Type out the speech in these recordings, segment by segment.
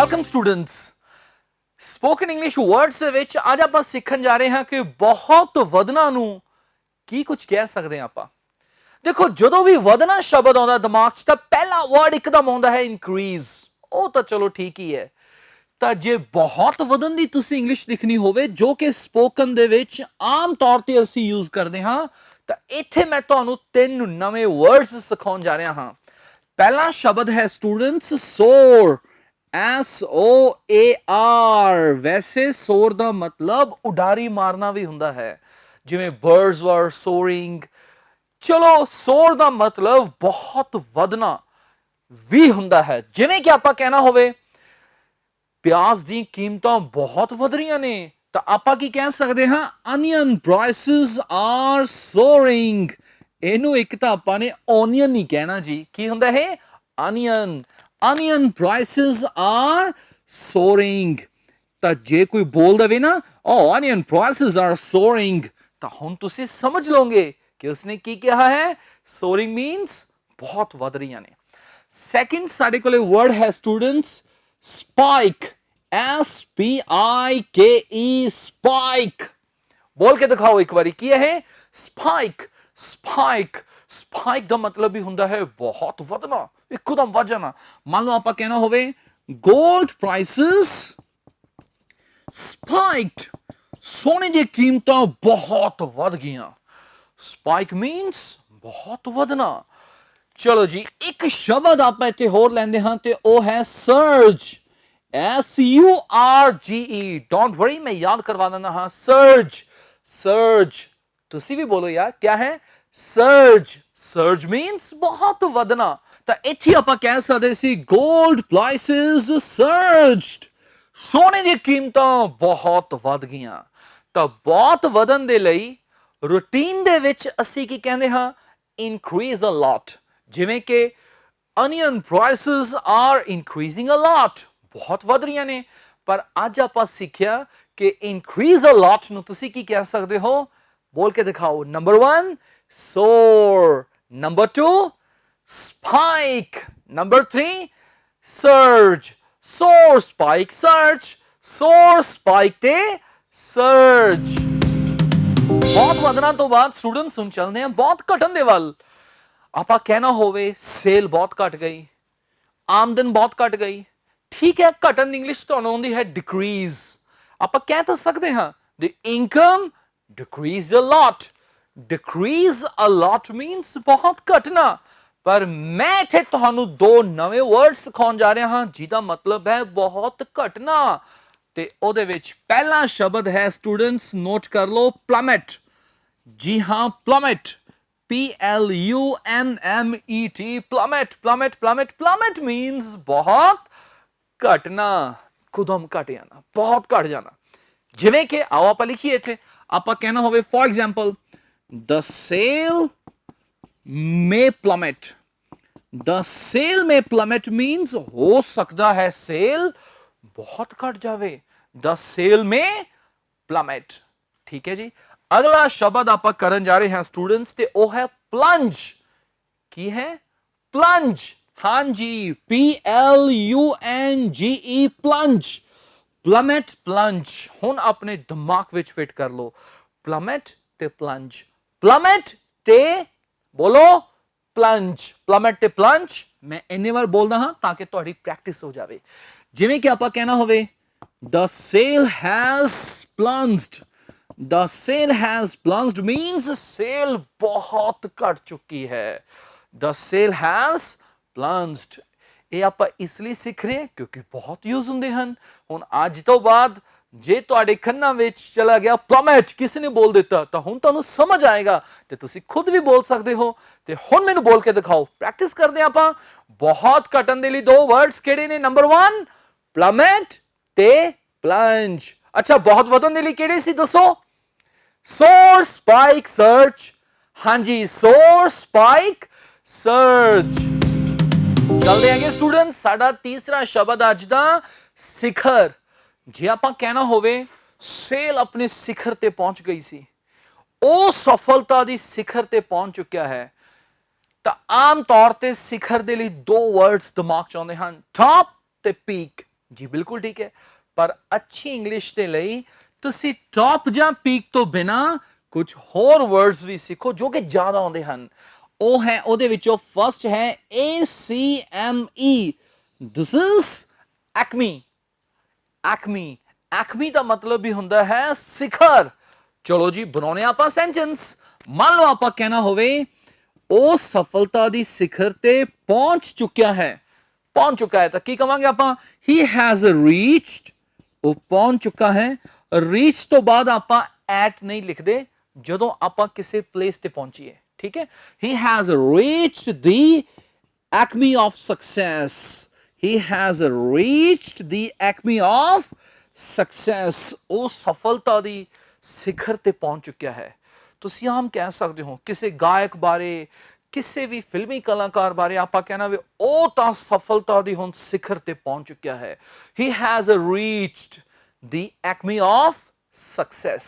Welcome students spoken English words ਦੇ ਵਿੱਚ ਅੱਜ ਆਪਾਂ ਸਿੱਖਣ ਜਾ ਰਹੇ ਹਾਂ ਕਿ ਬਹੁਤ ਵਧਣਾ ਨੂੰ ਕੀ ਕੁਝ ਕਹਿ ਸਕਦੇ ਹਾਂ ਆਪਾਂ। ਦੇਖੋ ਜਦੋਂ ਵੀ ਵਧਣਾ ਸ਼ਬਦ ਆਉਂਦਾ ਦਿਮਾਗ 'ਚ ਤਾਂ ਪਹਿਲਾ ਵਰਡ ਇੱਕਦਮ ਆਉਂਦਾ ਹੈ ਇਨਕਰੀਜ਼। ਉਹ ਤਾਂ ਚਲੋ ਠੀਕ ਹੀ ਹੈ। ਤਾਂ ਜੇ ਬਹੁਤ ਵਧਣ ਦੀ ਤੁਸੀਂ ਇੰਗਲਿਸ਼ ਲਿਖਣੀ ਹੋਵੇ ਜੋ ਕਿ ਸਪੋਕਨ ਦੇ ਵਿੱਚ ਆਮ ਤੌਰ ਤੇ ਅਸੀਂ ਯੂਜ਼ ਕਰਦੇ ਹਾਂ ਤਾਂ ਇੱਥੇ ਮੈਂ ਤੁਹਾਨੂੰ 3 ਨਵੇਂ ਵਰਡਸ ਸਿਖਾਉਣ ਜਾ ਰਿਹਾ ਹਾਂ। ਪਹਿਲਾ ਸ਼ਬਦ ਹੈ ਸਟੂਡੈਂਟਸ ਸੋਰ। SOAR। ਵੈਸੇ ਸੋਰ ਦਾ ਮਤਲਬ ਉਡਾਰੀ ਮਾਰਨਾ ਵੀ ਹੁੰਦਾ ਹੈ, ਜਿਵੇਂ ਬਰਡਸ ਵਰ ਸੋਰਿੰਗ। ਚਲੋ ਸੋਰ ਦਾ ਮਤਲਬ ਬਹੁਤ ਵਧਣਾ ਵੀ ਹੁੰਦਾ ਹੈ। ਜਿਵੇਂ ਕਿ ਆਪਾਂ ਕਹਿਣਾ ਹੋਵੇ ਪਿਆਜ਼ ਦੀ ਕੀਮਤਾਂ ਬਹੁਤ ਵਧ ਰਹੀਆਂ ਨੇ ਤਾਂ ਆਪਾਂ ਕੀ ਕਹਿ ਸਕਦੇ ਹਾਂ, ਅਨੀਅਨ ਪ੍ਰਾਈਸਿਸ ਆਰ ਸੋਰਿੰਗ। ਇਹਨੂੰ ਇੱਕ ਤਾਂ ਆਪਾਂ ਨੇ ਓਨੀਅਨ ਨਹੀਂ ਕਹਿਣਾ ਜੀ, ਕੀ ਹੁੰਦਾ ਇਹ onion. onion prices are soaring। ਤਾਂ ਜੇ ਕੋਈ ਬੋਲ ਦਵੇ ਨਾ onion prices are soaring ਤਾਂ ਹੁਣ ਤੁਸੀਂ ਸਮਝ ਲਓਗੇ ਕਿ ਉਸਨੇ ਕੀ ਕਿਹਾ ਹੈ। soaring means ਬਹੁਤ ਵਧ ਰਹੀਆਂ ਨੇ। ਸੈਕਿੰਡ ਸਾਡੇ ਕੋਲੇ ਵਰਡ ਹੈ ਸਟੂਡੈਂਟਸ ਸਪਾਈਕ। SPIKE spike. ਬੋਲ ਕੇ ਦਿਖਾਓ ਇੱਕ ਵਾਰੀ ਕੀ ਹੈ ਸਪਾਈਕ। ਸਪਾਈਕ ਸਪਾਈਕ ਦਾ ਮਤਲਬ ਵੀ ਹੁੰਦਾ ਹੈ ਬਹੁਤ ਵਧਣਾ, ਇੱਕਦਮ ਵੱਧ ਜਾਣਾ। ਮੰਨ ਲਓ ਆਪਾਂ ਕਹਿਣਾ ਹੋਵੇ ਗੋਲਡ ਪ੍ਰਾਈਸਿਸ ਸਪਾਈਕਡ। ਸੋਨੇ ਦੀ ਕੀਮਤਾਂ ਬਹੁਤ ਵੱਧ ਗਈਆਂ। ਸਪਾਈਕ ਮੀਨਸ ਬਹੁਤ ਵਧਣਾ। ਚਲੋ ਜੀ ਇੱਕ ਸ਼ਬਦ ਆਪਾਂ ਇੱਥੇ ਹੋਰ ਲੈਂਦੇ ਹਾਂ ਤੇ ਉਹ ਹੈ ਸਰਜ। SURGE। ਡੋਂਟ ਵਰੀ ਮੈਂ ਯਾਦ ਕਰਵਾ ਦਿੰਦਾ ਹਾਂ ਸਰਜ। ਸਰਜ ਤੁਸੀਂ ਵੀ ਬੋਲੋ ਯਾਰ ਕਿਆ ਹੈ ਸਰਜ। ਸਰਜ ਮੀਨਸ ਬਹੁਤ ਵਧਣਾ। ਤਾਂ ਇੱਥੇ ਆਪਾਂ ਕਹਿ ਸਕਦੇ ਸੀ ਗੋਲਡ ਪ੍ਰਾਈਸਿਸ ਸਰਜਡ। ਸੋਨੇ ਦੀਆਂ ਕੀਮਤਾਂ ਬਹੁਤ ਵੱਧ ਗਈਆਂ। ਤਾਂ ਬਹੁਤ ਵਧਣ ਦੇ ਲਈ ਰੂਟੀਨ ਦੇ ਵਿੱਚ ਅਸੀਂ ਕੀ ਕਹਿੰਦੇ ਹਾਂ ਇਨਕਰੀਜ਼ ਅ ਲੋਟ। ਜਿਵੇਂ ਕਿ ਅਨੀਅਨ ਪ੍ਰਾਈਸਿਸ ਆਰ ਇਨਕਰੀਜ਼ਿੰਗ ਅ ਲੋਟ, ਬਹੁਤ ਵੱਧ ਰਹੀਆਂ ਨੇ। ਪਰ ਅੱਜ ਆਪਾਂ ਸਿੱਖਿਆ ਕਿ ਇਨਕਰੀਜ਼ ਅ ਲੋਟ ਨੂੰ ਤੁਸੀਂ ਕੀ ਕਹਿ ਸਕਦੇ ਹੋ, ਬੋਲ ਕੇ ਦਿਖਾਓ। Number 1 soar, number 2 spike, number 3 surge। soar spike surge, soar spike ਤੇ surge। ਬਹੁਤ ਵਧਣਾ ਤੋਂ ਬਾਅਦ ਸਟੂਡੈਂਟਸ ਹੁਣ ਚੱਲਦੇ ਹਾਂ ਬਹੁਤ ਘਟਣ ਦੇ ਵੱਲ। ਆਪਾਂ ਕਹਿਣਾ ਹੋਵੇ ਸੇਲ ਬਹੁਤ ਘਟ ਗਈ, ਆਮਦਨ ਬਹੁਤ ਘਟ ਗਈ। ਠੀਕ ਹੈ, ਘਟਣ ਦੀ ਇੰਗਲਿਸ਼ ਤੁਹਾਨੂੰ ਆਉਂਦੀ ਹੈ ਡਿਕਰੀਜ਼। ਆਪਾਂ ਕਹਿ ਤਾਂ ਸਕਦੇ ਹਾਂ the income decreased a lot। decrease a lot means ਬਹੁਤ ਘਟਣਾ। ਪਰ ਮੈਂ ਇੱਥੇ ਤੁਹਾਨੂੰ 2 ਨਵੇਂ ਵਰਡ ਸਿਖਾਉਣ ਜਾ ਰਿਹਾ ਹਾਂ ਜਿਹਦਾ ਮਤਲਬ ਹੈ ਬਹੁਤ ਘਟਣਾ। ਤੇ ਉਹਦੇ ਵਿੱਚ ਪਹਿਲਾ ਸ਼ਬਦ ਹੈ ਸਟੂਡੈਂਟਸ ਨੋਟ ਕਰ ਲਓ ਪਲਮਟ। ਜੀ ਹਾਂ ਪਲਮਟ। PLUMMET ਪਲਮਟ। ਪਲਮਟ ਪਲਮਟ ਪਲਮਟ ਮੀਨਸ ਬਹੁਤ ਘਟਣਾ, ਕੁਦਮ ਘਟ ਜਾਣਾ, ਬਹੁਤ ਘਟ ਜਾਣਾ। ਜਿਵੇਂ ਕਿ ਆਓ ਆਪਾਂ ਲਿਖੀਏ ਇੱਥੇ। ਆਪਾਂ ਕਹਿਣਾ ਹੋਵੇ for example the sale may plummet। the sale may plummet means ਹੋ ਸਕਦਾ ਹੈ ਸੇਲ ਬਹੁਤ ਘਟ ਜਾਵੇ। the sale may plummet। ਠੀਕ ਹੈ ਜੀ। ਅਗਲਾ ਸ਼ਬਦ ਆਪਾਂ ਕਰਨ ਜਾ ਰਹੇ ਹਾਂ ਸਟੂਡੈਂਟਸ ਤੇ ਉਹ ਹੈ ਪਲੰਜ। ਕੀ ਹੈ ਪਲੰਜ। ਹਾਂਜੀ PLUNGE ਪਲੰਜ। ਪਲਮਟ ਪਲੰਜ। ਹੁਣ ਆਪਣੇ ਦਿਮਾਗ ਵਿੱਚ ਫਿੱਟ ਕਰ ਲਓ ਪਲਮਟ ਤੇ ਪਲੰਜ। ਪਲਮਟ ਤੇ ਬੋਲੋ ਪਲੰਜ। ਪਲਮਟ ਤੇ ਪਲੰਜ ਮੈਂ ਇੰਨੇ ਵਾਰ ਬੋਲਦਾ ਹਾਂ ਤਾਂ ਕਿ ਤੁਹਾਡੀ ਪ੍ਰੈਕਟਿਸ ਹੋ ਜਾਵੇ। ਜਿਵੇਂ ਕਿ ਆਪਾਂ ਕਹਿਣਾ ਹੋਵੇ the sale has plunged। the sale has plunged means sale ਬਹੁਤ ਘਟ ਚੁੱਕੀ ਹੈ। the sale has plunged। ਇਹ ਆਪਾਂ ਇਸ ਲਈ ਸਿੱਖ ਰਹੇ ਕਿਉਂਕਿ ਬਹੁਤ ਯੂਜ਼ ਹੁੰਦੇ ਹਨ। ਹੁਣ ਅੱਜ ਤੋਂ ਬਾਅਦ ਜੇ ਤੁਹਾਡੇ ਕੰਨਾਂ ਵਿੱਚ ਚਲਾ ਗਿਆ ਪਲਮਟ, ਕਿਸੇ ਨੇ ਬੋਲ ਦਿੱਤਾ ਤਾਂ ਹੁਣ ਤੁਹਾਨੂੰ ਸਮਝ ਆਏਗਾ ਤੇ ਤੁਸੀਂ ਖੁਦ ਵੀ ਬੋਲ ਸਕਦੇ ਹੋ। ਤੇ ਹੁਣ ਮੈਨੂੰ ਬੋਲ ਕੇ ਦਿਖਾਓ, ਪ੍ਰੈਕਟਿਸ ਕਰਦੇ ਆਪਾਂ। ਬਹੁਤ ਘਟਣ ਦੇ ਲਈ 2 ਵਰਡਸ ਕਿਹੜੇ ਨੇ? ਨੰਬਰ 1 ਪਲਮਟ ਤੇ ਪਲੰਜ। ਅੱਛਾ ਬਹੁਤ ਵਧਣ ਦੇ ਲਈ ਕਿਹੜੇ ਸੀ ਦੱਸੋ? soar spike surge। ਹਾਂਜੀ soar spike surge। ਚੱਲਦੇ ਆਂਗੇ ਸਟੂਡੈਂਟ। ਸਾਡਾ ਤੀਸਰਾ ਸ਼ਬਦ ਅੱਜ ਦਾ ਸਿਖਰ। ਜੇ ਆਪਾਂ ਕਹਿਣਾ ਹੋਵੇ ਸੇਲ ਆਪਣੇ ਸਿਖਰ ਤੇ ਪਹੁੰਚ ਗਈ ਸੀ, ਉਹ ਸਫਲਤਾ ਦੀ ਸਿਖਰ ਤੇ ਪਹੁੰਚ ਚੁੱਕਿਆ ਹੈ, ਤਾਂ ਆਮ ਤੌਰ ਤੇ ਸਿਖਰ ਦੇ ਲਈ 2 ਵਰਡਸ ਦਿਮਾਗ ਚ ਆਉਂਦੇ ਹਨ ਟੌਪ ਤੇ ਪੀਕ। ਜੀ ਬਿਲਕੁਲ ਠੀਕ ਹੈ, ਪਰ ਅੱਛੀ ਇੰਗਲਿਸ਼ ਦੇ ਲਈ ਤੁਸੀਂ ਟੌਪ ਜਾਂ ਪੀਕ ਤੋਂ ਬਿਨਾ ਕੁਝ ਹੋਰ ਵਰਡਸ ਵੀ ਸਿੱਖੋ ਜੋ ਕਿ ਜ਼ਿਆਦਾ ਆਉਂਦੇ ਹਨ। ਉਹ ਹੈ ਉਹਦੇ ਵਿੱਚੋਂ ਫਸਟ ਹੈ ACME, ਦਿਸ ਇਜ਼ ਐਕਮੀ। ਐਕਮੀ, ਐਕਮੀ ਦਾ ਮਤਲਬ ਵੀ ਹੁੰਦਾ ਹੈ ਸਿਖਰ। ਚਲੋ ਜੀ ਬਣਾਉਣੇ ਆਪਾਂ ਸੈਂਟੈਂਸ। ਮੰਨ ਲਓ ਆਪਾਂ ਕਹਿਣਾ ਹੋਵੇ ਉਹ ਸਫਲਤਾ ਦੀ ਸਿਖਰ ਤੇ ਪਹੁੰਚ ਚੁੱਕਿਆ ਹੈ। ਪਹੁੰਚ ਚੁੱਕਾ ਹੈ ਤਾਂ ਕੀ ਕਵਾਂਗੇ ਆਪਾਂ? he has reached, ਉਹ ਪਹੁੰਚ ਚੁੱਕਾ ਹੈ। ਰੀਚ ਤੋਂ ਬਾਅਦ ਆਪਾਂ ਐਟ ਨਹੀਂ ਲਿਖਦੇ ਜਦੋਂ ਆਪਾਂ ਕਿਸੇ ਪਲੇਸ ਤੇ ਪਹੁੰਚੀਏ, ਠੀਕ ਹੈ। he has reached the acme of success, he has reached the acme of success, ਉਹ ਸਫਲਤਾ ਦੀ ਸਿਖਰ ਤੇ ਪਹੁੰਚ ਚੁੱਕਿਆ ਹੈ। ਤੁਸੀਂ ਆਮ ਕਹਿ ਸਕਦੇ ਹੋ ਕਿਸੇ ਗਾਇਕ ਬਾਰੇ, ਕਿਸੇ ਵੀ ਫਿਲਮੀ ਕਲਾਕਾਰ ਬਾਰੇ ਆਪਾਂ ਕਹਿਣਾ ਵੀ ਉਹ ਤਾਂ ਸਫਲਤਾ ਦੀ ਹੁਣ ਸਿਖਰ ਤੇ ਪਹੁੰਚ ਚੁੱਕਿਆ ਹੈ। he has reached the acme of success।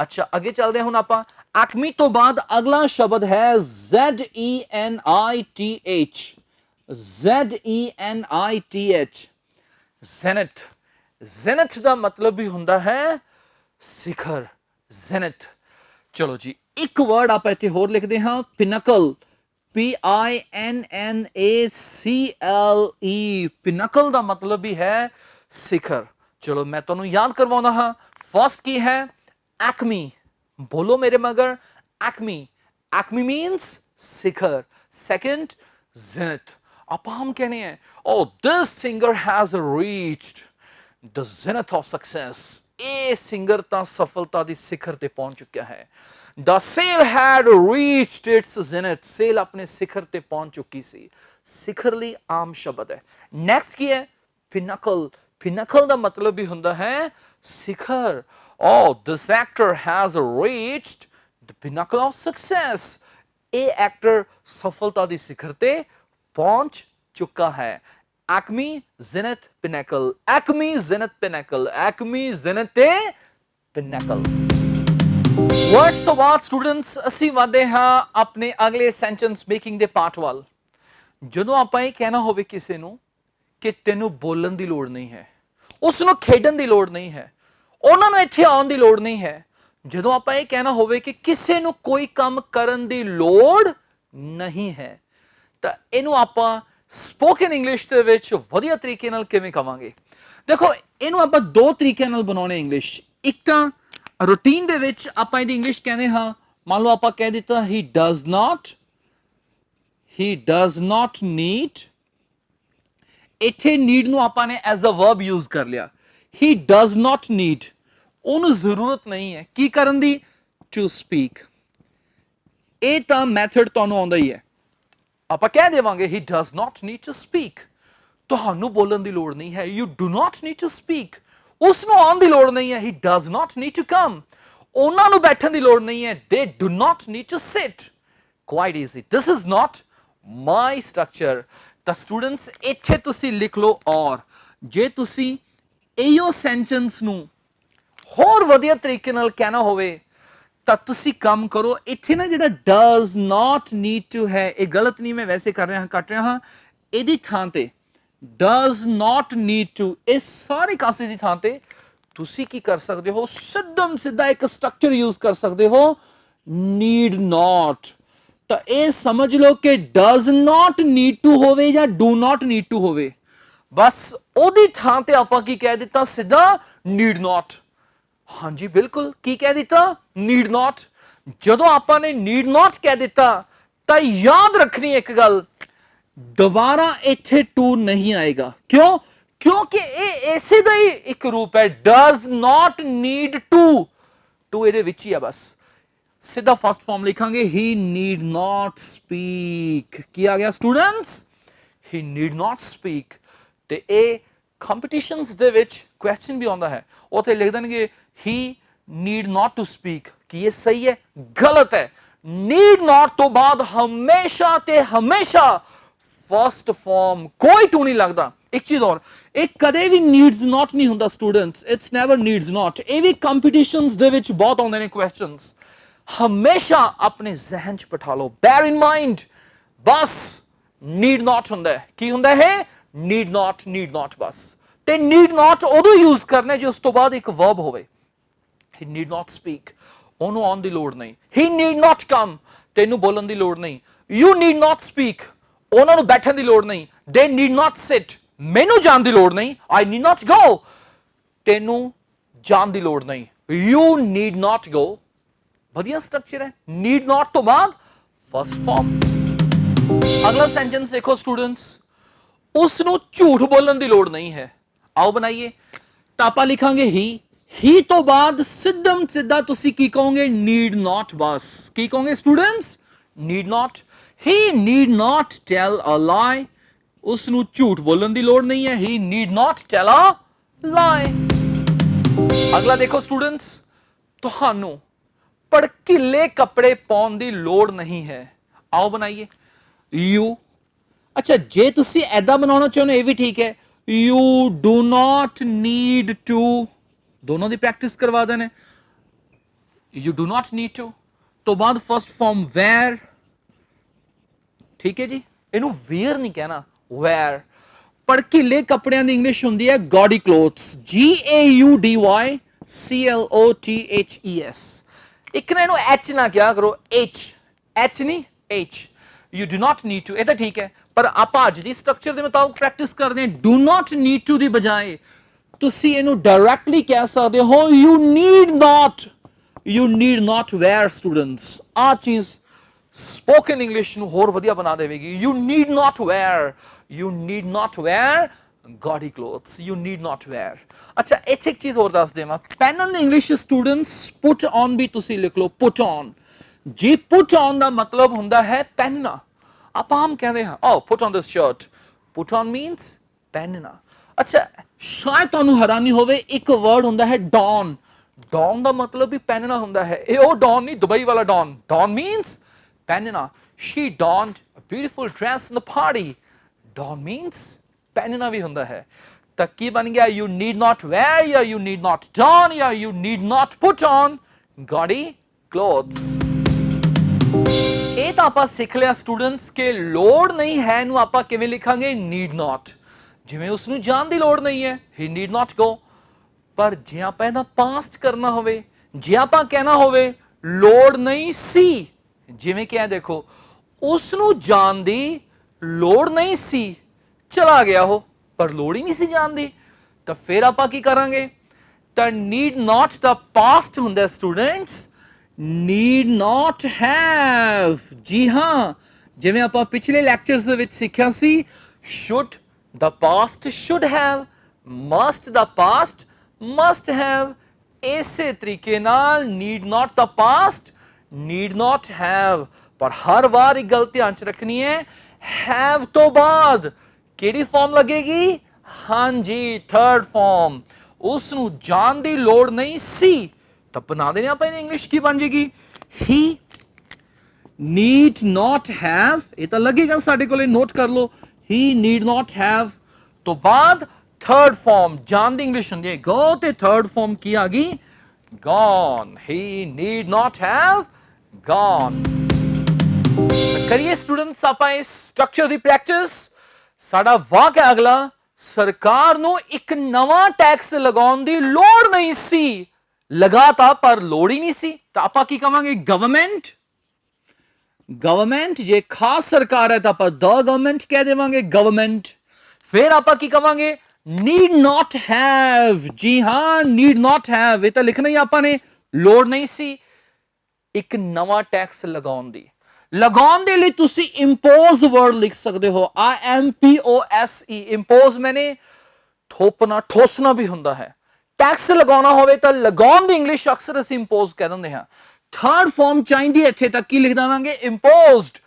ਅੱਛਾ ਅੱਗੇ ਚੱਲਦੇ ਹੁਣ ਆਪਾਂ। ਐਕਮੀ ਤੋਂ ਬਾਅਦ ਅਗਲਾ ਸ਼ਬਦ ਹੈ ZENITH, ZENITH, ਜ਼ੈਨਿਥ। ਜ਼ੈਨਿਥ ਦਾ ਮਤਲਬ ਵੀ ਹੁੰਦਾ ਹੈ ਸਿਖਰ, ਜ਼ੈਨਿਥ। ਚਲੋ ਜੀ ਇੱਕ ਵਰਡ ਆਪਾਂ ਇੱਥੇ ਹੋਰ ਲਿਖਦੇ ਹਾਂ, ਪਿਨਕਲ, PINNACLE, ਪਿਨਕਲ ਦਾ ਮਤਲਬ ਵੀ ਹੈ ਸਿਖਰ। ਚਲੋ ਮੈਂ ਤੁਹਾਨੂੰ ਯਾਦ ਕਰਵਾਉਂਦਾ ਹਾਂ। ਫਸਟ ਕੀ ਹੈ? ਐਕਮੀ। ਬੋਲੋ ਮੇਰੇ ਮਗਰ, ਐਕਮੀ। ਐਕਮੀ ਮੀਨਸ ਸਿਖਰ। ਸੈਕੰਡ ਜ਼ੈਨਿਥ। ਆਪਾਂ ਹਮ कहने हैं oh this singer has reached the zenith of success, ਇਹ ਸਿੰਗਰ ਤਾਂ ਸਫਲਤਾ ਦੀ ਸਿਖਰ ਤੇ ਪਹੁੰਚ ਚੁੱਕਿਆ ਹੈ। the sale had reached its zenith, sale ਆਪਣੇ ਸਿਖਰ ਤੇ ਪਹੁੰਚ ਚੁੱਕੀ ਸੀ। ਸਿਖਰ ਲਈ ਆਮ ਸ਼ਬਦ ਹੈ। ਨੈਕਸਟ ਕੀ ਹੈ? ਪਿਨਕਲ। ਪਿਨਕਲ ਦਾ ਮਤਲਬ ਵੀ ਹੁੰਦਾ ਹੈ ਸਿਖਰ। oh this actor has reached the pinnacle of success, ਇਹ ਐਕਟਰ ਸਫਲਤਾ ਦੀ ਸਿਖਰ ਤੇ ਪਹੁੰਚ ਚੁੱਕਾ ਹੈ। ਐਕਮੀ, ਜ਼ੈਨਿਥ, ਪਿਨੈਕਲ। ਐਕਮੀ, ਜ਼ੈਨਿਥ, ਪਿਨੈਕਲ। ਐਕਮੀ, ਜ਼ੈਨਿਥ ਤੇ ਪਿਨੈਕਲ। ਵਰਡਸ ਤੋਂ ਬਾਅਦ ਸਟੂਡੈਂਟਸ ਅਸੀਂ ਵਧਦੇ ਹਾਂ ਆਪਣੇ ਅਗਲੇ ਸੈਂਟੈਂਸ ਮੇਕਿੰਗ ਦੇ ਪਾਰਟ ਵੱਲ। ਜਦੋਂ ਆਪਾਂ ਇਹ ਕਹਿਣਾ ਹੋਵੇ ਕਿਸੇ ਨੂੰ ਕਿ ਤੈਨੂੰ ਬੋਲਣ ਦੀ ਲੋੜ ਨਹੀਂ ਹੈ, ਉਸ ਨੂੰ ਖੇਡਣ ਦੀ ਲੋੜ ਨਹੀਂ ਹੈ, ਉਹਨਾਂ ਨੂੰ ਇੱਥੇ ਆਉਣ ਦੀ ਲੋੜ ਨਹੀਂ ਹੈ, ਜਦੋਂ ਆਪਾਂ ਇਹ ਕਹਿਣਾ ਹੋਵੇ ਕਿ ਕਿਸੇ ਨੂੰ ਕੋਈ ਕੰਮ ਕਰਨ ਦੀ ਲੋੜ ਨਹੀਂ ਹੈ, ਤਾਂ ਇਹਨੂੰ ਆਪਾਂ ਸਪੋਕਨ ਇੰਗਲਿਸ਼ ਦੇ ਵਿੱਚ ਵਧੀਆ ਤਰੀਕੇ ਨਾਲ ਕਿਵੇਂ ਕਵਾਂਗੇ? ਦੇਖੋ ਇਹਨੂੰ ਆਪਾਂ ਦੋ ਤਰੀਕਿਆਂ ਨਾਲ ਬਣਾਉਣੇ ਇੰਗਲਿਸ਼। ਇੱਕ ਤਾਂ ਰੂਟੀਨ ਦੇ ਵਿੱਚ ਆਪਾਂ ਇਹਦੀ ਇੰਗਲਿਸ਼ ਕਹਿੰਦੇ ਹਾਂ। ਮੰਨ ਲਓ ਆਪਾਂ ਕਹਿ ਦਿੱਤਾ he does not need, ਇੱਥੇ ਨੀਡ ਨੂੰ ਆਪਾਂ ਨੇ ਐਜ਼ ਅ ਵਰਬ ਯੂਜ਼ ਕਰ ਲਿਆ। he does not need, ਉਹਨੂੰ ਜ਼ਰੂਰਤ ਨਹੀਂ ਹੈ ਕੀ ਕਰਨ ਦੀ? to speak। ਇਹ ਤਾਂ ਮੈਥਡ ਤੁਹਾਨੂੰ ਆਉਂਦਾ ਹੀ ਹੈ। ਆਪਾਂ ਕਹਿ ਦੇਵਾਂਗੇ he does not need to speak, ਤੁਹਾਨੂੰ ਬੋਲਣ ਦੀ ਲੋੜ ਨਹੀਂ ਹੈ। you do not need to speak, ਉਸ ਨੂੰ ਆਉਣ ਦੀ ਲੋੜ ਨਹੀਂ ਹੈ। he does not need to come, ਉਹਨਾਂ ਨੂੰ ਬੈਠਣ ਦੀ ਲੋੜ ਨਹੀਂ ਹੈ। they do not need to sit, quite easy, this is not my structure। ਤਾਂ ਸਟੂਡੈਂਟਸ ਇੱਥੇ ਤੁਸੀਂ ਲਿਖ ਲਓ ਔਰ। ਜੇ ਤੁਸੀਂ ਇਹੋ ਸੈਂਟੈਂਸ ਨੂੰ ਹੋਰ ਵਧੀਆ ਤਰੀਕੇ ਨਾਲ ਕਹਿਣਾ ਹੋਵੇ ਤਾਂ ਤੁਸੀਂ ਕੰਮ ਕਰੋ। ਇੱਥੇ ਨਾ ਜਿਹੜਾ does not need to ਹੈ, ਇਹ ਗਲਤ ਨਹੀਂ, ਮੈਂ ਵੈਸੇ ਕਰ ਰਿਹਾ ਹਾਂ, ਕੱਟ ਰਿਹਾ ਹਾਂ। ਇਹਦੀ ਥਾਂ ਤੇ does not need to, ਇਹ ਸਾਰੇ ਕਾਸੇ ਦੀ ਥਾਂ ਤੇ ਤੁਸੀਂ ਕੀ ਕਰ ਸਕਦੇ ਹੋ? ਸਿੱਧਾ ਇੱਕ ਸਟਰਕਚਰ ਯੂਜ਼ ਕਰ ਸਕਦੇ ਹੋ, need not। ਤਾਂ ਇਹ ਸਮਝ ਲਓ ਕਿ does not need to ਹੋਵੇ ਜਾਂ do not need to ਹੋਵੇ, ਬਸ ਉਹਦੀ ਥਾਂ ਤੇ ਆਪਾਂ ਕੀ ਕਹਿ ਦਿੱਤਾ? ਸਿੱਧਾ need not। ਹਾਂਜੀ ਬਿਲਕੁਲ, ਕੀ ਕਹਿ ਦਿੱਤਾ? ਨੀਡ ਨਾਟ। ਜਦੋਂ ਆਪਾਂ ਨੇ ਨੀਡ ਨਾਟ ਕਹਿ ਦਿੱਤਾ ਤਾਂ ਯਾਦ ਰੱਖਣੀ ਇੱਕ ਗੱਲ, ਦੁਬਾਰਾ ਇੱਥੇ ਟੂ ਨਹੀਂ ਆਏਗਾ। ਕਿਉਂ? ਕਿਉਂਕਿ ਇਹ ਇਸੇ ਦਾ ਹੀ ਇੱਕ ਰੂਪ ਹੈ, does not need to. To ਇਹਦੇ ਵਿੱਚ ਹੀ ਆ, ਬਸ ਸਿੱਧਾ ਫਸਟ ਫਾਰਮ ਲਿਖਾਂਗੇ, ਹੀ ਨੀਡ ਨਾਟ ਸਪੀਕ। ਕੀ ਆ ਗਿਆ ਸਟੂਡੈਂਟਸ? ਹੀ ਨੀਡ ਨਾਟ ਸਪੀਕ। ਤੇ ਇਹ ਕੰਪੀਟੀਸ਼ਨਸ ਦੇ ਵਿੱਚ ਕੁਐਸਚਨ ਵੀ ਆਉਂਦਾ ਹੈ, ਉੱਥੇ ਲਿਖ ਦੇਣਗੇ he need not to speak। ਕੀ ਇਹ ਸਹੀ ਹੈ? ਗਲਤ ਹੈ। need not ਤੋਂ ਬਾਅਦ ਹਮੇਸ਼ਾ ਤੇ ਹਮੇਸ਼ਾ ਫਸਟ ਫਾਰਮ, ਕੋਈ ਟੂ ਨਹੀਂ ਲੱਗਦਾ। ਇੱਕ ਚੀਜ਼ ਹੋਰ, ਇਹ ਕਦੇ ਵੀ ਨੀਡਸ ਨਾਟ ਨਹੀਂ ਹੁੰਦਾ ਸਟੂਡੈਂਟਸ, ਇਟਸ ਨੈਵਰ ਨੀਡਸ ਨਾਟ। ਇਹ ਵੀ ਕੰਪੀਟੀਸ਼ਨਸ ਦੇ ਵਿੱਚ ਬਹੁਤ ਆਉਂਦੇ ਨੇ ਕੁਐਸਚਨਸ, ਹਮੇਸ਼ਾ ਆਪਣੇ ਜ਼ਿਹਨ 'ਚ ਬਿਠਾ ਲਓ, ਬੈਰ ਇਨ ਮਾਈਂਡ, ਬਸ ਨੀਡ ਨਾਟ ਹੁੰਦਾ ਹੈ। ਕੀ ਹੁੰਦਾ ਹੈ? ਨੀਡ ਨਾਟ, ਨੀਡ ਨਾਟ, ਬਸ। ਤੇ ਨੀਡ ਨਾਟ ਉਦੋਂ ਯੂਜ਼ ਕਰਨਾ ਜੇ ਉਸ ਤੋਂ ਬਾਅਦ ਇੱਕ ਵਰਬ ਹੋਵੇ। ਹੀ ਨੀਡ ਨਾਟ ਸਪੀਕ, ਉਹਨੂੰ ਆਉਣ ਦੀ ਲੋੜ ਨਹੀਂ। ਹੀ ਨੀਡ ਨਾਟ ਕਮ, ਤੈਨੂੰ ਬੋਲਣ ਦੀ ਲੋੜ ਨਹੀਂ। ਯੂ ਨੀਡ ਨਾਟ ਸਪੀਕ, ਉਹਨਾਂ ਨੂੰ ਬੈਠਣ ਦੀ ਲੋੜ ਨਹੀਂ। ਦੇ ਨੀਡ ਨਾਟ ਸਿਟ, ਮੈਨੂੰ ਜਾਣ ਦੀ ਲੋੜ ਨਹੀਂ। ਆਈ ਨੀਡ ਨਾਟ ਗੋ, ਤੈਨੂੰ ਜਾਣ ਦੀ ਲੋੜ ਨਹੀਂ। ਯੂ ਨੀਡ ਨਾਟ ਗੋ, ਵਧੀਆ ਸਟਰਕਚਰ ਹੈ। ਨੀਡ ਨਾਟ ਤੋਂ ਬਾਅਦ ਫਸਟ ਫਾਰਮ। ਅਗਲਾ ਸੈਂਟੈਂਸ ਦੇਖੋ ਸਟੂਡੈਂਟਸ, ਉਸ ਨੂੰ ਝੂਠ ਬੋਲਣ ਦੀ ਲੋੜ ਨਹੀਂ ਹੈ। ਆਓ ਬਣਾਈਏ। ਤਾਂ ਆਪਾਂ ਲਿਖਾਂਗੇ ਹੀ ਤੋਂ ਬਾਅਦ ਸਿੱਧਮ ਸਿੱਧਾ ਤੁਸੀਂ ਕੀ ਕਹੋਗੇ? ਨੀਡ ਨਾਟ। ਬਸ ਕੀ ਕਹੋਗੇ students? Need not. He need not tell a lie, ਉਸ ਨੂੰ ਝੂਠ ਬੋਲਣ ਦੀ ਲੋੜ ਨਹੀਂ ਹੈ। ਹੀ ਨੀਡ ਨਾਟ ਟੈਲ ਅ ਲਾਈ। ਅਗਲਾ ਦੇਖੋ ਸਟੂਡੈਂਟਸ, ਤੁਹਾਨੂੰ ਭੜਕੀਲੇ ਕੱਪੜੇ ਪਾਉਣ ਦੀ ਲੋੜ ਨਹੀਂ ਹੈ। ਆਓ ਬਣਾਈਏ। ਯੂ, ਅੱਛਾ ਜੇ ਤੁਸੀਂ ਐਦਾਂ ਬਣਾਉਣਾ ਚਾਹੁੰਦੇ ਇਹ ਵੀ ਠੀਕ ਹੈ। You do not need to, ਦੋਨੋਂ ਦੀ ਪ੍ਰੈਕਟਿਸ ਕਰਵਾ ਦੇਣੇ। You do not need to ਤੋਂ ਬਾਅਦ ਫਸਟ ਫਾਰਮ ਵੇਅਰ, ਠੀਕ ਹੈ ਜੀ। ਇਹਨੂੰ ਵੇਅਰ ਨਹੀਂ ਕਹਿਣਾ, ਵੇਅਰ। ਭੜਕੀਲੇ ਕੱਪੜਿਆਂ ਦੀ ਇੰਗਲਿਸ਼ ਹੁੰਦੀ ਹੈ ਗੌਡੀ ਕਲੋਥਸ, GAUDY CLOTHES। ਇੱਕ ਨਾ ਇਹਨੂੰ ਐਚ ਨਾ ਕਿਹਾ ਕਰੋ, ਐਚ ਨਹੀਂ, H. You do not need to, ਇਹ ਤਾਂ ਠੀਕ ਹੈ, ਪਰ ਆਪਾਂ ਅੱਜ ਦੀ ਸਟਰਕਚਰ ਦੇ ਮੁਤਾਬਕ ਪ੍ਰੈਕਟਿਸ ਕਰਦੇ ਹਾਂ। ਡੂ ਨਾਟ ਨੀਡ ਟੂ ਦੀ ਬਜਾਏ ਤੁਸੀਂ ਇਹਨੂੰ ਡਾਇਰੈਕਟਲੀ ਕਹਿ ਸਕਦੇ ਹੋ you need not wear. Students ਆ ਚੀਜ਼ ਸਪੋਕਨ ਇੰਗਲਿਸ਼ ਨੂੰ ਹੋਰ ਵਧੀਆ ਬਣਾ ਦੇਵੇਗੀ। You need not wear gaudy clothes, you need not wear. ਅੱਛਾ ਇੱਥੇ ਇੱਕ ਚੀਜ਼ ਹੋਰ ਦੱਸ ਦੇਵਾਂ, ਪਹਿਨਣ ਦੀ ਇੰਗਲਿਸ਼ ਸਟੂਡੈਂਟਸ ਪੁੱਟ ਔਨ ਵੀ ਤੁਸੀਂ ਲਿਖ ਲਓ, ਪੁੱਟ ਔਨ। ਜੀ ਪੁੱਟ ਔਨ ਦਾ ਮਤਲਬ ਹੁੰਦਾ ਹੈ ਪਹਿਨਣਾ। ਆਪਾਂ ਆਮ ਕਹਿੰਦੇ ਹਾਂ ਓ put on this shirt, put on means ਪਹਿਨਣਾ। ਅੱਛਾ ਸ਼ਾਇਦ ਤੁਹਾਨੂੰ ਹੈਰਾਨੀ ਹੋਵੇ, ਇੱਕ ਵਰਡ ਹੁੰਦਾ ਹੈ ਡੌਨ। ਡੌਨ ਦਾ ਮਤਲਬ ਵੀ ਪਹਿਨਣਾ ਹੁੰਦਾ ਹੈ। ਇਹ ਉਹ ਡੌਨ ਨਹੀਂ, ਦੁਬਈ ਵਾਲਾ ਡੌਨ। ਡੌਨ ਮੀਨਸ ਪਹਿਨਣਾ। She donned a beautiful dress in the party, don means ਪਹਿਨਣਾ ਵੀ ਹੁੰਦਾ ਹੈ। ਤਾਂ ਕੀ ਬਣ ਗਿਆ? ਯੂ ਨੀਡ ਨਾਟ ਵੇਅਰ, ਜਾਂ ਯੂ ਨੀਡ ਨਾਟ ਡੌਨ, ਜਾਂ you need not put on gaudy clothes. ਇਹ ਤਾਂ ਆਪਾਂ ਸਿੱਖ ਲਿਆ ਸਟੂਡੈਂਟਸ ਕਿ ਲੋੜ ਨਹੀਂ ਹੈ ਨੂੰ ਆਪਾਂ ਕਿਵੇਂ ਲਿਖਾਂਗੇ? ਨੀਡ ਨਾਟ। ਜਿਵੇਂ ਉਸ ਨੂੰ ਜਾਣ ਦੀ ਲੋੜ ਨਹੀਂ ਹੈ, ਹੀ ਨੀਡ ਨਾਟ ਗੋ। ਪਰ ਜੇ ਆਪਾਂ ਇਹਦਾ ਪਾਸਟ ਕਰਨਾ ਹੋਵੇ, ਜੇ ਆਪਾਂ ਕਹਿਣਾ ਹੋਵੇ ਲੋੜ ਨਹੀਂ ਸੀ, ਜਿਵੇਂ ਕਿ ਇਹ ਦੇਖੋ, ਉਸ ਨੂੰ ਜਾਣ ਦੀ ਲੋੜ ਨਹੀਂ ਸੀ, ਚਲਾ ਗਿਆ ਉਹ, ਪਰ ਲੋੜ ਹੀ ਨਹੀਂ ਸੀ ਜਾਣ ਦੀ, ਤਾਂ ਫਿਰ ਆਪਾਂ ਕੀ ਕਰਾਂਗੇ? ਤਾਂ ਨੀਡ ਨਾਟ ਦਾ ਪਾਸਟ ਹੁੰਦਾ ਸਟੂਡੈਂਟਸ ਨੀਡ ਨਾਟ ਹੈਵ। ਜੀ ਹਾਂ, ਜਿਵੇਂ ਆਪਾਂ ਪਿਛਲੇ ਲੈਕਚਰਸ ਦੇ ਵਿੱਚ ਸਿੱਖਿਆ ਸੀ, should the past should have, must the past must have। ਇਸੇ ਤਰੀਕੇ ਨਾਲ need not the past need not have. ਪਰ ਹਰ ਵਾਰ ਇੱਕ ਗੱਲ ਧਿਆਨ ਚ ਰੱਖਣੀ ਹੈ, ਹੈਵ ਤੋਂ ਬਾਅਦ ਕਿਹੜੀ ਫਾਰਮ ਲੱਗੇਗੀ? ਹਾਂਜੀ, ਥਰਡ ਫਾਰਮ। ਉਸ ਨੂੰ ਜਾਣ ਦੀ ਲੋੜ ਨਹੀਂ ਸੀ, ਤਾਂ ਬਣਾ ਦੇਣੇ ਆਪਾਂ ਇਹਨੇ ਇੰਗਲਿਸ਼ ਕੀ ਬਣ ਜਾਏਗੀ? ਹੀ ਨੀਡ ਨਾਟ ਹੈਵ। ਇਹ ਤਾਂ ਲੱਗੇਗਾ ਸਾਡੇ ਕੋਲੇ, ਨੋਟ ਕਰ ਲਓ। ਹੀ ਨੀਡ ਨਾਟ ਹੈਵ ਤੋਂ ਬਾਅਦ ਥਰਡ ਫਾਰਮ, ਜਾਣ ਦੀ ਇੰਗਲਿਸ਼ ਹੁੰਦੀ ਹੈ ਗੋ, ਤੇ ਥਰਡ ਫਾਰਮ ਕੀ ਆ ਗਈ? Gone. He need not have gone. ਕਰੀਏ ਸਟੂਡੈਂਟਸ ਆਪਾਂ ਇਸ ਸਟਰਕਚਰ ਦੀ ਪ੍ਰੈਕਟਿਸ। ਸਾਡਾ ਵਾਕ ਹੈ ਅਗਲਾ, ਸਰਕਾਰ ਨੂੰ ਇੱਕ ਨਵਾਂ ਟੈਕਸ ਲਗਾਉਣ ਦੀ ਲੋੜ ਨਹੀਂ ਸੀ, ਲਗਾਤਾ ਪਰ ਲੋੜ ਹੀ ਨਹੀਂ ਸੀ, ਤਾਂ ਆਪਾਂ ਕੀ ਕਵਾਂਗੇ? ਗਵਰਨਮੈਂਟ। ਗਵਰਨਮੈਂਟ ਜੇ ਖਾਸ ਸਰਕਾਰ ਹੈ ਤਾਂ ਆਪਾਂ ਦ ਗਵਰਨਮੈਂਟ ਕਹਿ ਦੇਵਾਂਗੇ, ਗਵਰਨਮੈਂਟ। ਫਿਰ ਆਪਾਂ ਕੀ ਕਵਾਂਗੇ? Need not have. ਜੀ ਹਾਂ, ਨੀਡ ਨਾਟ ਹੈਵ, ਇਹ ਤਾਂ ਲਿਖਣਾ ਹੀ ਆਪਾਂ ਨੇ, ਲੋੜ ਨਹੀਂ ਸੀ ਇੱਕ ਨਵਾਂ ਟੈਕਸ ਲਗਾਉਣ ਦੀ। ਲਗਾਉਣ ਦੇ ਲਈ ਤੁਸੀਂ ਇੰਪੋਜ਼ ਵਰਡ ਲਿਖ ਸਕਦੇ ਹੋ, IMPOSE। ਇੰਪੋਜ਼ ਮੈਨੇ ਥੋਪਣਾ, ਠੋਸਣਾ ਵੀ ਹੁੰਦਾ ਹੈ। ਟੈਕਸ ਲਗਾਉਣਾ ਹੋਵੇ ਤਾਂ ਲਗਾਉਣ ਦੀ ਇੰਗਲਿਸ਼ ਅਕਸਰ ਅਸੀਂ ਇੰਪੋਜ਼ ਕਹਿ ਦਿੰਦੇ ਹਾਂ। ਥਰਡ ਫਾਰਮ ਚਾਹੀਦੀ ਇੱਥੇ ਤੱਕ ਕੀ ਲਿਖ ਦੇਵਾਂਗੇ? Imposed.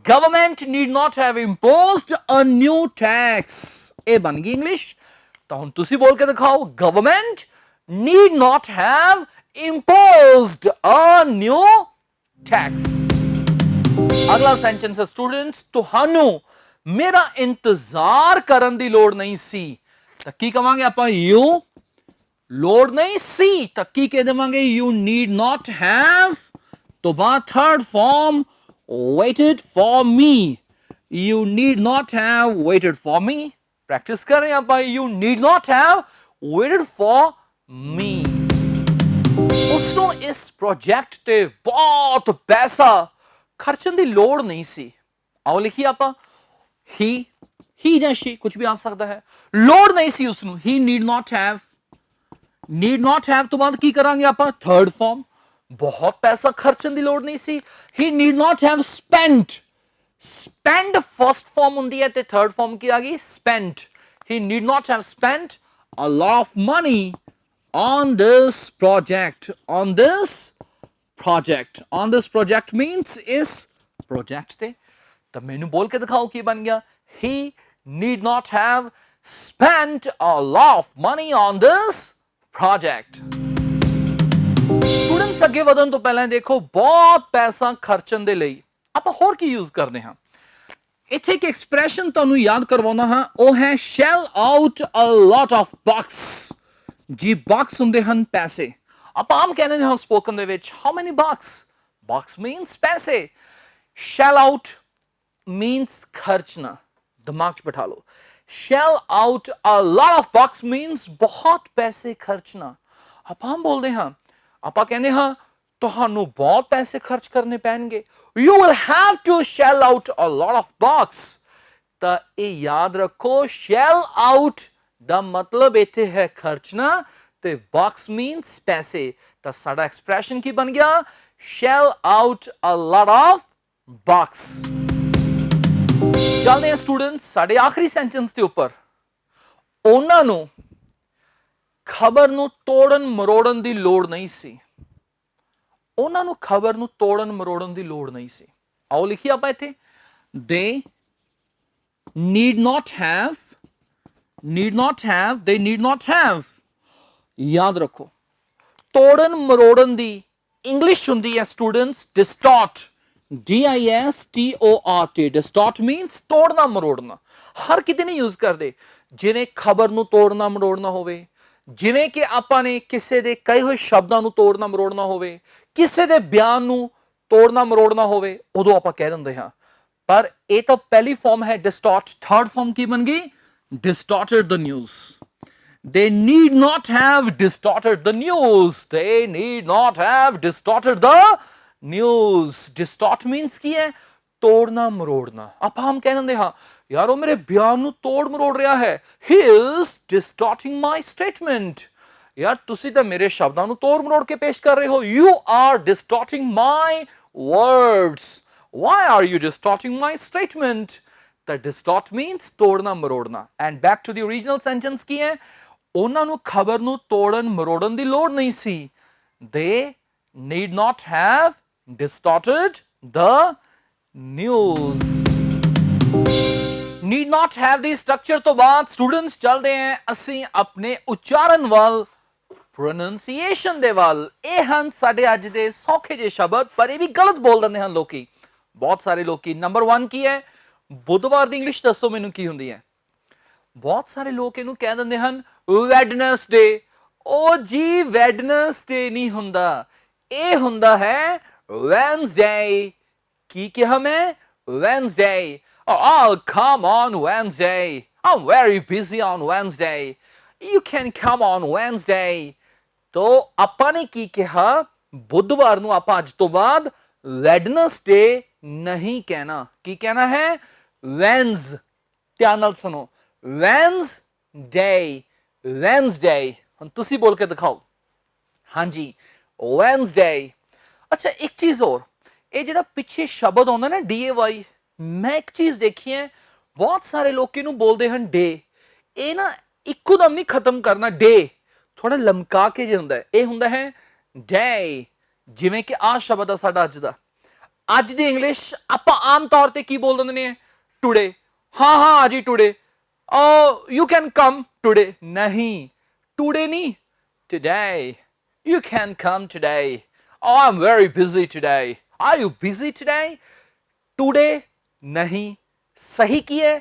Government need not have imposed a new tax. ਇਹ ਬਣ ਗਈ ਇੰਗਲਿਸ਼। ਤਾਂ ਹੁਣ ਤੁਸੀਂ ਬੋਲ ਕੇ ਦਿਖਾਓ, government need not have imposed a new tax. ਅਗਲਾ ਸੈਂਟੈਂਸ ਹੈ ਸਟੂਡੈਂਟਸ, ਤੁਹਾਨੂੰ ਮੇਰਾ ਇੰਤਜ਼ਾਰ ਕਰਨ ਦੀ ਲੋੜ ਨਹੀਂ ਸੀ, ਤਾਂ ਕੀ ਕਵਾਂਗੇ ਆਪਾਂ? ਯੂ ਲੋੜ ਨਹੀਂ ਸੀ, ਤਾਂ ਕੀ ਕਹਿ ਦੇਵਾਂਗੇ? ਯੂ ਨੀਡ ਨਾਟ ਹੈਵ ਤੋਂ ਬਾਅਦ third farm waited for me। You need not have waited for me। Practice कर रहे हैं आप, you need not have waited for me. ਉਸਨੂੰ ਇਸ ਪ੍ਰੋਜੈਕਟ ਤੇ ਬਹੁਤ ਪੈਸਾ ਖਰਚਣ ਦੀ ਲੋੜ ਨਹੀਂ ਸੀ। ਆਓ ਲਿਖੀਏ ਆਪਾਂ, ਹੀ ਜਾਂ she ਕੁਝ ਵੀ ਆ ਸਕਦਾ ਹੈ, ਲੋੜ ਨਹੀਂ ਸੀ ਉਸਨੂੰ, he need not have ਤੋਂ ਬਾਅਦ ਕੀ ਕਰਾਂਗੇ ਆਪਾਂ, ਥਰਡ ਫਾਰਮ, ਬਹੁਤ ਪੈਸਾ ਖਰਚਣ ਦੀ ਲੋੜ ਨਹੀਂ ਸੀ, he need not have spent first form ਹੁੰਦੀ ਹੈ ਤੇ ਥਰਡ ਫਾਰਮ ਕੀ ਆ ਗਈ, spent, he need not have spent a lot of money on this project means is project ਤੇ, ਤਾਂ ਮੈਨੂੰ ਬੋਲ ਕੇ ਦਿਖਾਓ ਕੀ ਬਣ ਗਿਆ, he need not have spent a lot of money on this project। Students ਅੱਗੇ ਵਧਣ ਤੋਂ ਪਹਿਲਾਂ ਦੇਖੋ, ਬਹੁਤ ਪੈਸਾ ਖਰਚਣ ਦੇ ਲਈ ਆਪਾਂ ਹੋਰ ਕੀ ਯੂਜ਼ ਕਰਦੇ ਹਾਂ। ਇੱਥੇ ਇੱਕ ਐਕਸਪ੍ਰੈਸ਼ਨ ਤੁਹਾਨੂੰ ਯਾਦ ਕਰਵਾਉਣਾ ਹਾਂ, ਉਹ ਹੈ shell out a lot of bucks। ਜੀ bucks ਹੁੰਦੇ ਹਨ ਪੈਸੇ, ਆਪਾਂ ਆਮ ਕਹਿੰਦੇ ਹਾਂ ਸਪੋਕਨ ਦੇ ਵਿੱਚ how many bucks means ਪੈਸੇ, shell out means ਖਰਚਣਾ, ਦਿਮਾਗ 'ਚ ਬਿਠਾ ਲਓ, shell out a lot of bucks means ਬਹੁਤ ਪੈਸੇ ਖਰਚਣਾ। ਆਪਾਂ ਬੋਲਦੇ ਹਾਂ, ਆਪਾਂ ਕਹਿੰਦੇ ਹਾਂ ਤੁਹਾਨੂੰ ਬਹੁਤ ਪੈਸੇ ਖਰਚ ਕਰਨੇ ਪੈਣਗੇ, you will have to shell out a lot of bucks। ਤਾਂ ਇਹ ਯਾਦ ਰੱਖੋ, shell out ਦਾ ਮਤਲਬ ਇੱਥੇ ਹੈ ਖਰਚਣਾ ਤੇ bucks means ਪੈਸੇ, ਤਾਂ ਸਾਡਾ ਐਕਸਪ੍ਰੈਸ਼ਨ ਕੀ ਬਣ ਗਿਆ, shell out a lot of bucks। ਚੱਲਦੇ ਹਾਂ ਸਟੂਡੈਂਟਸ ਸਾਡੇ ਆਖਰੀ ਸੈਂਟੈਂਸ ਦੇ ਉੱਪਰ, ਉਹਨਾਂ ਨੂੰ ਖਬਰ ਨੂੰ ਤੋੜਨ ਮਰੋੜਨ ਦੀ ਲੋੜ ਨਹੀਂ ਸੀ, ਉਹਨਾਂ ਨੂੰ ਖਬਰ ਨੂੰ ਤੋੜਨ ਮਰੋੜਨ ਦੀ ਲੋੜ ਨਹੀਂ ਸੀ। ਆਓ ਲਿਖੀਏ ਆਪਾਂ ਇੱਥੇ, they need not have। ਯਾਦ ਰੱਖੋ, ਤੋੜਨ ਮਰੋੜਨ ਦੀ ਇੰਗਲਿਸ਼ ਹੁੰਦੀ ਹੈ students distort, distort, distort means ਤੋੜਨਾ ਮਰੋੜਨਾ। ਹਰ ਕਿਤੇ ਨਹੀਂ ਯੂਜ਼ ਕਰਦੇ, ਜਿਵੇਂ ਖਬਰ ਨੂੰ ਤੋੜਨਾ ਮਰੋੜਨਾ ਹੋਵੇ, ਜਿਵੇਂ ਕਿ ਆਪਾਂ ਨੇ ਕਿਸੇ ਦੇ ਕਹੇ ਹੋਏ ਸ਼ਬਦਾਂ ਨੂੰ ਤੋੜਨਾ ਮਰੋੜਨਾ ਹੋਵੇ, ਕਿਸੇ ਦੇ ਬਿਆਨ ਨੂੰ ਤੋੜਨਾ ਮਰੋੜਨਾ ਹੋਵੇ, ਉਦੋਂ ਆਪਾਂ ਕਹਿ ਦਿੰਦੇ ਹਾਂ। ਪਰ ਇਹ ਤਾਂ ਪਹਿਲੀ ਫਾਰਮ ਹੈ distort, ਥਰਡ ਫਾਰਮ ਕੀ ਬਣ ਗਈ, distorted the news। They need not have distorted the news, they need not have distorted the news। distort means ਕੀ ਹੈ, ਤੋੜਨਾ ਮਰੋੜਨਾ। ਆਪਾਂ ਹਮ ਕਹਿ ਦਿੰਦੇ ਹਾਂ ਯਾਰ ਉਹ ਮੇਰੇ ਬਿਆਨ ਨੂੰ ਤੋੜ ਮਰੋੜ ਰਿਹਾ ਹੈ, he is distorting my statement। ਯਾਰ ਤੁਸੀਂ ਤਾਂ ਮੇਰੇ ਸ਼ਬਦਾਂ ਨੂੰ ਤੋੜ ਮਰੋੜ ਕੇ ਪੇਸ਼ ਕਰ ਰਹੇ ਹੋ, you are distorting my words, why are you distorting my statement। ਤਾਂ distort means ਤੋੜਨਾ ਮਰੋੜਨਾ। and back to the original sentence ਕੀ ਹੈ, ਉਹਨਾਂ ਨੂੰ ਖਬਰ ਨੂੰ ਤੋੜਨ ਮਰੋੜਨ ਦੀ ਲੋੜ ਨਹੀਂ ਸੀ, they need not have distorted the news। need not have the structure ਤੋਂ ਬਾਅਦ ਸਟੂਡੈਂਟਸ ਚੱਲਦੇ ਹਾਂ ਅਸੀਂ ਆਪਣੇ ਉਚਾਰਨ ਵੱਲ, ਪ੍ਰੋਨੰਸੀਏਸ਼ਨ ਦੇ ਵੱਲ। ਇਹ ਹਨ ਸਾਡੇ ਅੱਜ ਦੇ ਸੌਖੇ ਜਿਹੇ ਸ਼ਬਦ, ਪਰ ਇਹ ਵੀ ਗਲਤ ਬੋਲ ਦਿੰਦੇ ਹਨ ਲੋਕੀ, ਬਹੁਤ ਸਾਰੇ ਲੋਕੀ। ਨੰਬਰ 1 ਕੀ ਹੈ, ਬੁੱਧਵਾਰ ਦੀ ਇੰਗਲਿਸ਼ ਦੱਸੋ ਮੈਨੂੰ ਕੀ ਹੁੰਦੀ ਹੈ। ਬਹੁਤ ਸਾਰੇ ਲੋਕ ਇਹਨੂੰ ਕਹਿ ਦਿੰਦੇ ਹਨ ਵੈਡਨਸਡੇ। ਉਹ ਜੀ ਵੈਡਨਸਡੇ ਨਹੀਂ ਹੁੰਦਾ, ਇਹ ਹੁੰਦਾ ਹੈ ਵੈਨਸਡੇ। ਕੀ ਕਿਹਾ ਮੈਂ, Wednesday. I'll come on Wednesday, I'm very busy on Wednesday, you can come on Wednesday। तो ਆਪਾਂ ਨੇ ਕੀ ਕਿਹਾ, ਬੁੱਧਵਾਰ ਨੂੰ ਆਪਾਂ ਅੱਜ ਤੋਂ ਬਾਅਦ ਵੈਡਨਸਡੇ ਨਹੀਂ ਕਹਿਣਾ, ਕੀ ਕਹਿਣਾ ਹੈ, ਵੈਨਸ। ਧਿਆਨ ਨਾਲ ਸੁਣੋ, ਵੈਨਸਡੇ, ਵੈਨਸਡੇ। ਹੁਣ ਤੁਸੀਂ ਬੋਲ ਕੇ ਦਿਖਾਓ, ਹਾਂਜੀ ਵੈਨਸਡੇ। ਅੱਛਾ ਇੱਕ ਚੀਜ਼ ਹੋਰ, ਇਹ ਜਿਹੜਾ ਪਿੱਛੇ ਸ਼ਬਦ ਆਉਂਦਾ ਨਾ DAY, ਮੈਂ ਇੱਕ ਚੀਜ਼ ਦੇਖੀ ਹੈ, ਬਹੁਤ ਸਾਰੇ ਲੋਕ ਇਹਨੂੰ ਬੋਲਦੇ ਹਨ ਡੇ। ਇਹ ਨਾ ਇੱਕੋ ਦਮ ਨਹੀਂ ਖਤਮ ਕਰਨਾ, ਡੇ ਥੋੜਾ ਲਮਕਾ ਕੇ ਜੇ ਹੁੰਦਾ, ਇਹ ਹੁੰਦਾ ਹੈ ਡੇ। ਜਿਵੇਂ ਕਿ ਆਹ ਸ਼ਬਦ ਆ ਸਾਡਾ ਅੱਜ ਦਾ, ਅੱਜ ਦੀ ਇੰਗਲਿਸ਼ ਆਪਾਂ ਆਮ ਤੌਰ ਤੇ ਕੀ ਬੋਲ ਦਿੰਦੇ ਨੇ, ਟੂਡੇ। ਹਾਂ ਜੀ today, you can come today. ਨਹੀਂ, ਟੂਡੇ ਨਹੀਂ, today, you can come today. I am very busy today, are you busy today. Today नहीं, सही की है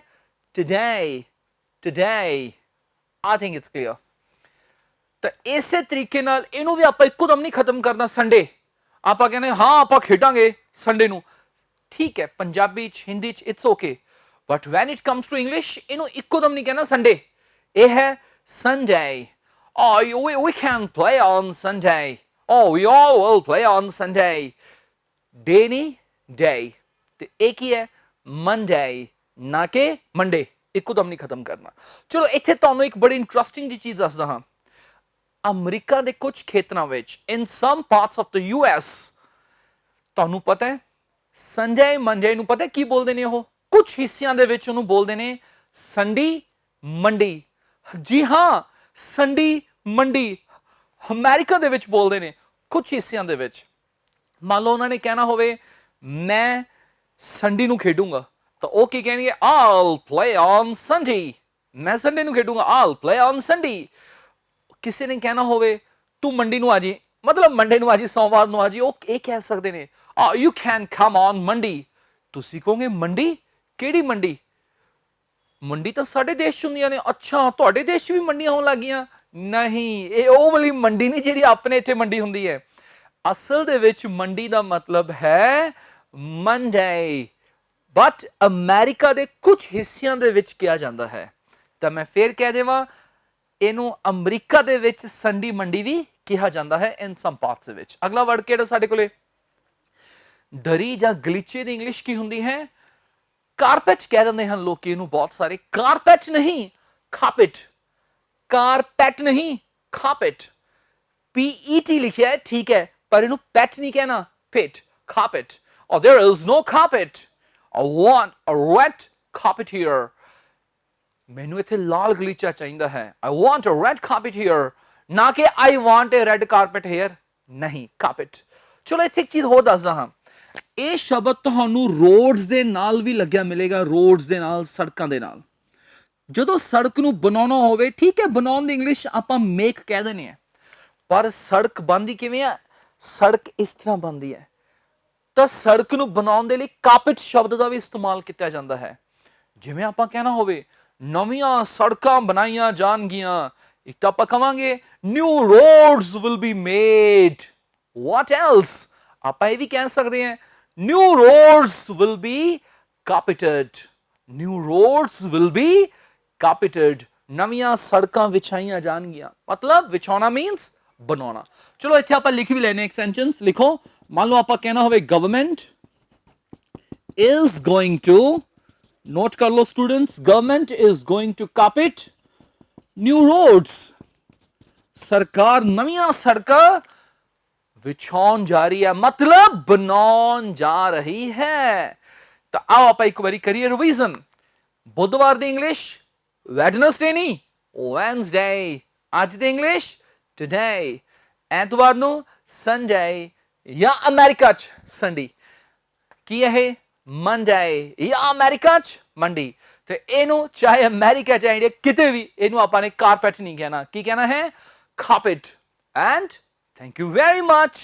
today, today। I think it's clear। ਤਾਂ ਇਸੇ ਤਰੀਕੇ ਨਾਲ ਇਹਨੂੰ ਵੀ ਆਪਾਂ ਇੱਕੋਦਮ ਨਹੀਂ ਖਤਮ ਕਰਨਾ। ਸੰਡੇ ਆਪਾਂ ਕਹਿੰਦੇ ਹਾਂ ਆਪਾਂ ਖੇਡਾਂਗੇ ਸੰਡੇ ਨੂੰ, ਠੀਕ ਹੈ, ਪੰਜਾਬੀ ਚ ਹਿੰਦੀ ਚ it's okay, but when it comes to English ਇਹਨੂੰ ਇੱਕੋਦਮ ਨਹੀਂ ਕਹਿਣਾ ਸੰਡੇ, ਇਹ ਹੈ Sunday. Oh, we can play on Sunday. Oh, we all will play on Sunday. Day ਨਹੀਂ day, ਤੇ ਇਹ ਕੀ ਹੈ Monday, ਨਾ ਕਿ Monday, ਇੱਕੋਦਮ ਨਹੀਂ ਖਤਮ ਕਰਨਾ। ਚਲੋ ਇੱਥੇ ਤੁਹਾਨੂੰ ਇੱਕ ਬੜੀ ਇੰਟਰਸਟਿੰਗ ਜੀ ਚੀਜ਼ ਦੱਸਦਾ ਹਾਂ। ਅਮਰੀਕਾ ਦੇ ਕੁਝ ਖੇਤਰਾਂ ਵਿੱਚ in some parts of the US ਤੁਹਾਨੂੰ ਪਤਾ ਹੈ ਸੰਡੇ ਮੰਡੇ ਨੂੰ ਪਤਾ ਕੀ ਬੋਲਦੇ ਨੇ, ਉਹ ਕੁਝ ਹਿੱਸਿਆਂ ਦੇ ਵਿੱਚ ਉਹਨੂੰ ਬੋਲਦੇ ਨੇ ਸੰਡੀ ਮੰਡੀ। ਜੀ ਹਾਂ, ਸੰਡੀ ਮੰਡੀ ਅਮਰੀਕਾ ਦੇ ਵਿੱਚ ਬੋਲਦੇ ਨੇ ਕੁਝ ਹਿੱਸਿਆਂ ਦੇ ਵਿੱਚ। ਮੰਨ ਲਓ ਉਹਨਾਂ ਨੇ ਕਹਿਣਾ ਹੋਵੇ ਮੈਂ ਸੰਡੇ ਨੂੰ ਖੇਡੂੰਗਾ, ਤਾਂ ਉਹ ਕੀ ਕਹਿਣਗੇ I'll play on Sunday, ਮੈਂ ਸੰਡੇ ਨੂੰ ਖੇਡੂੰਗਾ I'll play on Sunday। ਕਿਸੇ ਨੇ ਕਹਿਣਾ ਹੋਵੇ ਤੂੰ ਮੰਡੀ ਨੂੰ ਆ ਜੀ, ਮਤਲਬ ਮੰਡੇ ਨੂੰ ਆ ਜੀ, ਸੋਮਵਾਰ ਨੂੰ ਆ ਜੀ, ਉਹ ਇਹ ਕਹਿ ਸਕਦੇ ਨੇ you can come on Monday। ਤੁਸੀਂ ਕਹੋਗੇ ਮੰਡੀ, ਕਿਹੜੀ ਮੰਡੀ? ਮੰਡੀ ਤਾਂ ਸਾਡੇ ਦੇਸ਼ 'ਚ ਹੁੰਦੀਆਂ ਨੇ। ਅੱਛਾ, ਤੁਹਾਡੇ ਦੇਸ਼ 'ਚ ਵੀ ਮੰਡੀਆਂ ਹੋਣ ਲੱਗ ਗਈਆਂ? ਨਹੀਂ, ਇਹ ਉਹ ਵਾਲੀ ਮੰਡੀ ਨਹੀਂ ਜਿਹੜੀ ਆਪਣੇ ਇੱਥੇ ਮੰਡੀ ਹੁੰਦੀ ਹੈ। ਅਸਲ ਦੇ ਵਿੱਚ ਮੰਡੀ ਦਾ ਮਤਲਬ ਹੈ ਮੰਡੇ, ਬਟ ਅਮਰੀਕਾ ਦੇ ਕੁਝ ਹਿੱਸਿਆਂ ਦੇ ਵਿੱਚ ਕਿਹਾ ਜਾਂਦਾ ਹੈ। ਤਾਂ ਮੈਂ ਫੇਰ ਕਹਿ ਦੇਵਾਂ ਇਹਨੂੰ ਅਮਰੀਕਾ ਦੇ ਵਿੱਚ ਸੰਡੀ ਮੰਡੀ ਵੀ ਕਿਹਾ ਜਾਂਦਾ ਹੈ ਇਨ ਸਮ ਪਾਰਟਸ ਦੇ ਵਿੱਚ। ਅਗਲਾ ਵਰਡ ਕਿਹੜਾ ਸਾਡੇ ਕੋਲੇ? ਦਰੀ ਜਾਂ ਗਲੀਚੇ ਦੀ ਇੰਗਲਿਸ਼ ਕੀ ਹੁੰਦੀ ਹੈ? ਕਾਰਪੈਟ ਕਹਿ ਦਿੰਦੇ ਹਨ ਲੋਕੀ ਇਹਨੂੰ ਬਹੁਤ ਸਾਰੇ। ਕਾਰਪੈਟ ਨਹੀਂ, ਕਾਰਪੈਟ। ਕਾਰਪੈਟ ਨਹੀਂ, ਕਾਰਪੈਟ। PET ਲਿਖਿਆ ਹੈ, ਠੀਕ ਹੈ, ਪਰ ਇਹਨੂੰ ਪੈਟ ਨਹੀਂ ਕਹਿਣਾ, ਪਿਟ, carpet. Oh, there is no carpet. I want a red carpet here. ਮੈਨੂੰ ਇੱਥੇ ਲਾਲ ਗਲੀਚਾ ਚਾਹੀਦਾ ਹੈ। I want a red carpet here, ਨਾ ਕਿ I want a red carpet here। ਨਹੀਂ, ਕਾਰਪੈਟ। ਚਲੋ ਇੱਥੇ ਇੱਕ ਚੀਜ਼ ਹੋਰ ਦੱਸਦਾ ਹਾਂ। ਇਹ ਸ਼ਬਦ ਤੁਹਾਨੂੰ ਰੋਡਸ ਦੇ ਨਾਲ ਵੀ ਲੱਗਿਆ ਮਿਲੇਗਾ, ਰੋਡਸ ਦੇ ਨਾਲ, ਸੜਕਾਂ ਦੇ ਨਾਲ। ਜਦੋਂ ਸੜਕ ਨੂੰ ਬਣਾਉਣਾ ਹੋਵੇ, ਠੀਕ ਹੈ, ਬਣਾਉਣ ਦੀ ਇੰਗਲਿਸ਼ ਆਪਾਂ ਮੇਕ ਕਹਿ ਦਿੰਦੇ ਹਾਂ, ਪਰ ਸੜਕ ਬਣਦੀ ਕਿਵੇਂ ਆ? ਸੜਕ ਇਸ ਤਰ੍ਹਾਂ ਬਣਦੀ ਹੈ। ਤਾਂ ਸੜਕ ਨੂੰ ਬਣਾਉਣ ਦੇ ਲਈ ਕਾਰਪੈਟ ਸ਼ਬਦ ਦਾ ਵੀ ਇਸਤੇਮਾਲ ਕੀਤਾ ਜਾਂਦਾ ਹੈ। ਜਿਵੇਂ ਆਪਾਂ ਕਹਿਣਾ ਹੋਵੇ ਨਵੀਆਂ ਸੜਕਾਂ ਬਣਾਈਆਂ ਜਾਣਗੀਆਂ, ਇੱਕ ਤਾਂ ਆਪਾਂ ਕਵਾਂਗੇ new roads will be made. What else? ਆਪਾਂ ਇਹ ਵੀ ਕਹਿ ਸਕਦੇ ਹਾਂ new roads will be carpeted. New roads will be carpeted, ਨਵੀਆਂ ਸੜਕਾਂ ਵਿਛਾਈਆਂ ਜਾਣਗੀਆਂ। ਮਤਲਬ ਵਿਛਾਉਣਾ ਮੀਨਸ ਬਣਾਉਣਾ। ਚਲੋ ਇੱਥੇ ਆਪਾਂ ਲਿਖ ਵੀ ਲੈਣੇ ਇੱਕ ਸੈਂਟੈਂਸ। ਲਿਖੋ, ਮੰਨ ਲਓ ਆਪਾਂ ਕਹਿਣਾ ਹੋਵੇ government is going to, note ਕਰ ਲਓ students, government is going to carpet new roads। ਸਰਕਾਰ ਨਵੀਆਂ ਸੜਕਾਂ ਵਿਛਾਉਣ ਜਾ ਰਹੀ ਹੈ, ਮਤਲਬ ਬਣਾਉਣ ਜਾ ਰਹੀ ਹੈ। ਤਾਂ ਆਓ ਆਪਾਂ ਇੱਕ ਵਾਰੀ ਕਰੀਏ ਰਿਵੀਜ਼ਨ। ਬੁੱਧਵਾਰ ਦੀ ਇੰਗਲਿਸ਼ ਵੈਡਨਸਡੇ ਨਹੀਂ, ਵੈਨਸਡੇ। ਅੱਜ ਦੀ ਇੰਗਲਿਸ਼ ਟੁਡੇ। ਐਤਵਾਰ ਨੂੰ ਸੰਡੇ ਜਾਂ ਅਮਰੀਕਾ 'ਚ ਸੰਡੇ। ਕੀ ਇਹ? ਮੰਡੇ ਜਾਂ ਅਮਰੀਕਾ 'ਚ ਮੰਡੀ। ਤੇ ਇਹਨੂੰ ਚਾਹੇ ਅਮਰੀਕਾ ਚਾਹੇ ਇੰਡੀਆ ਕਿਤੇ ਵੀ ਇਹਨੂੰ ਆਪਾਂ ਨੇ ਕਾਰਪੈਟ ਨਹੀਂ ਕਹਿਣਾ। ਕੀ ਕਹਿਣਾ ਹੈ? Carpet. And thank you very much.